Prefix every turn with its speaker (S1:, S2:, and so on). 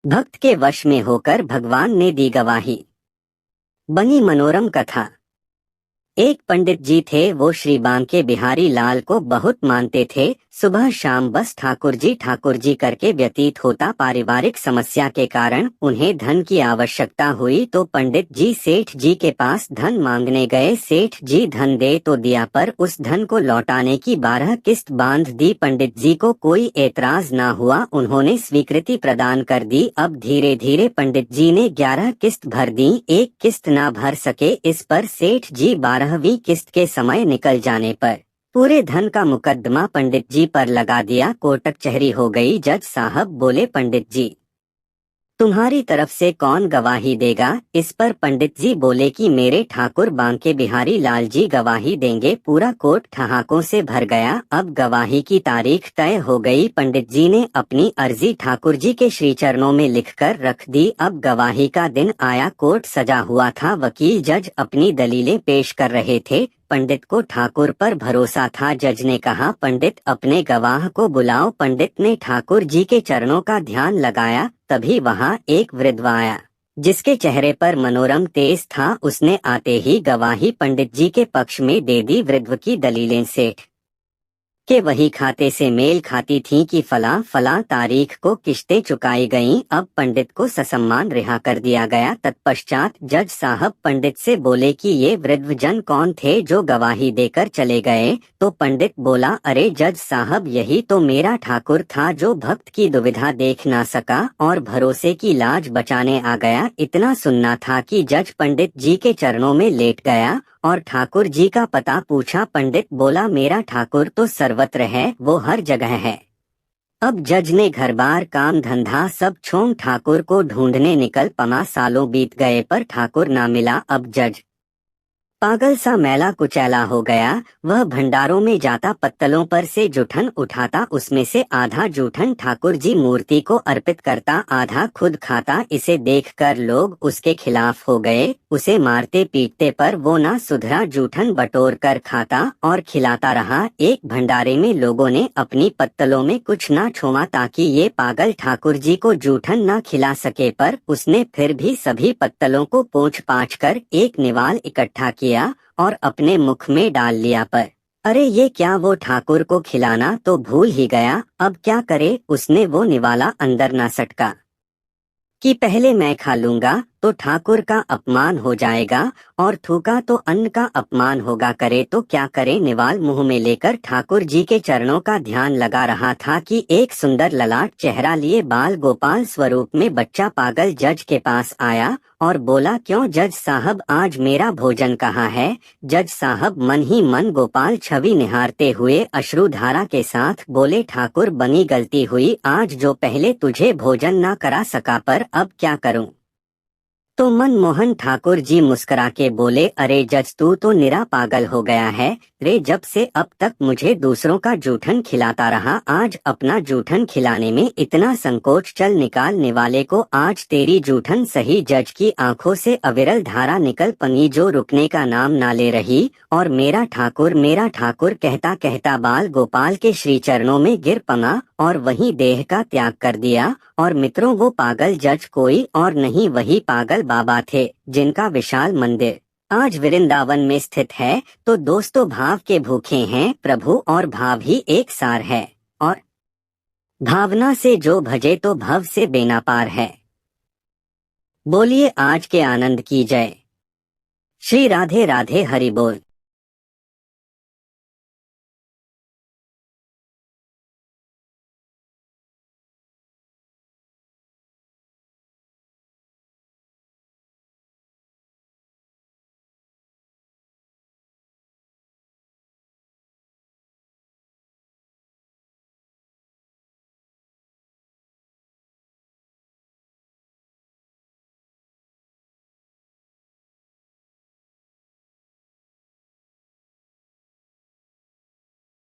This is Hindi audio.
S1: भक्त के वश में होकर भगवान ने दी गवाही। बनी मनोरम कथा। एक पंडित जी थे, वो श्री बांके बिहारी लाल को बहुत मानते थे। सुबह शाम बस ठाकुर जी करके व्यतीत होता। पारिवारिक समस्या के कारण उन्हें धन की आवश्यकता हुई तो पंडित जी सेठ जी के पास धन मांगने गए। सेठ जी धन दे तो दिया, पर उस धन को लौटाने की 12 किस्त बांध दी। पंडित जी को कोई एतराज ना हुआ, उन्होंने स्वीकृति प्रदान कर दी। अब धीरे धीरे पंडित जी ने 11 किस्त भर दी। एक किस्त ना भर सके, इस पर सेठ जी 12वीं किस्त के समय निकल जाने पर पूरे धन का मुकदमा पंडित जी पर लगा दिया। कोर्ट कचहरी हो गई। जज साहब बोले, पंडित जी तुम्हारी तरफ से कौन गवाही देगा? इस पर पंडित जी बोले कि मेरे ठाकुर बांके बिहारी लाल जी गवाही देंगे। पूरा कोर्ट ठहाकों से भर गया। अब गवाही की तारीख तय हो गई। पंडित जी ने अपनी अर्जी ठाकुर जी के श्री चरणों में लिखकर रख दी। अब गवाही का दिन आया। कोर्ट सजा हुआ था। वकील जज अपनी दलीलें पेश कर रहे थे। पंडित को ठाकुर पर भरोसा था। जज ने कहा, पंडित अपने गवाह को बुलाओ। पंडित ने ठाकुर जी के चरणों का ध्यान लगाया। तभी वहां एक वृद्ध आया, जिसके चेहरे पर मनोरम तेज था। उसने आते ही गवाही पंडित जी के पक्ष में दे दी। वृद्ध की दलीलें सेठ के वही खाते से मेल खाती थीं कि फलां तारीख को किश्तें चुकाई गईं। अब पंडित को ससम्मान रिहा कर दिया गया। तत्पश्चात जज साहब पंडित से बोले कि ये वृद्ध जन कौन थे जो गवाही देकर चले गए? तो पंडित बोला, अरे जज साहब, यही तो मेरा ठाकुर था जो भक्त की दुविधा देख ना सका और भरोसे की लाज बचाने आ गया। इतना सुनना था कि जज पंडित जी के चरणों में लेट गया और ठाकुर जी का पता पूछा। पंडित बोला, मेरा ठाकुर तो सर्वत्र है, वो हर जगह है। अब जज ने घर बार काम धंधा सब छोड़ ठाकुर को ढूंढने निकल पड़ा। सालों बीत गए पर ठाकुर ना मिला। अब जज पागल सा मैला कुचैला हो गया। वह भंडारों में जाता, पत्तलों पर से जूठन उठाता, उसमें से आधा जूठन ठाकुर जी मूर्ति को अर्पित करता, आधा खुद खाता। इसे देखकर लोग उसके खिलाफ हो गए। उसे मारते पीटते पर वो ना सुधरा। जूठन बटोर कर खाता और खिलाता रहा। एक भंडारे में लोगों ने अपनी पत्तलों में कुछ ना छोड़ा ताकि ये पागल ठाकुर जी को जूठन ना खिला सके, पर उसने फिर भी सभी पत्तलों को पोंछ पाछ कर एक निवाल इकट्ठा किया और अपने मुख में डाल लिया। पर अरे ये क्या, वो ठाकुर को खिलाना तो भूल ही गया। अब क्या करे? उसने वो निवाला अंदर ना सटका कि पहले मैं खा लूंगा तो ठाकुर का अपमान हो जाएगा और थूका तो अन्न का अपमान होगा। करे तो क्या करे? निवाल मुंह में लेकर ठाकुर जी के चरणों का ध्यान लगा रहा था कि एक सुंदर ललाट चेहरा लिए बाल गोपाल स्वरूप में बच्चा पागल जज के पास आया और बोला, क्यों जज साहब, आज मेरा भोजन कहाँ है? जज साहब मन ही मन गोपाल छवि निहारते हुए अश्रुधारा के साथ बोले, ठाकुर बनी गलती हुई आज, जो पहले तुझे भोजन ना करा सका, पर अब क्या करूं? तो मनमोहन ठाकुर जी मुस्कुरा के बोले, अरे जज, तू तो निरा पागल हो गया है रे। जब से अब तक मुझे दूसरों का जूठन खिलाता रहा, आज अपना जूठन खिलाने में इतना संकोच? चल निकालने वाले को, आज तेरी जूठन सही। जज की आंखों से अविरल धारा निकल पनी जो रुकने का नाम ना ले रही और मेरा ठाकुर कहता कहता बाल गोपाल के श्री चरणों में गिर पड़ा और वहीं देह का त्याग कर दिया। और मित्रों, वो पागल जज कोई और नहीं, वही पागल बाबा थे जिनका विशाल मंदिर आज वृंदावन में स्थित है। तो दोस्तों, भाव के भूखे हैं प्रभु और भाव ही एक सार है, और भावना से जो भजे तो भव से बेनापार है। बोलिए आज के आनंद की जय। श्री राधे राधे, हरि बोल।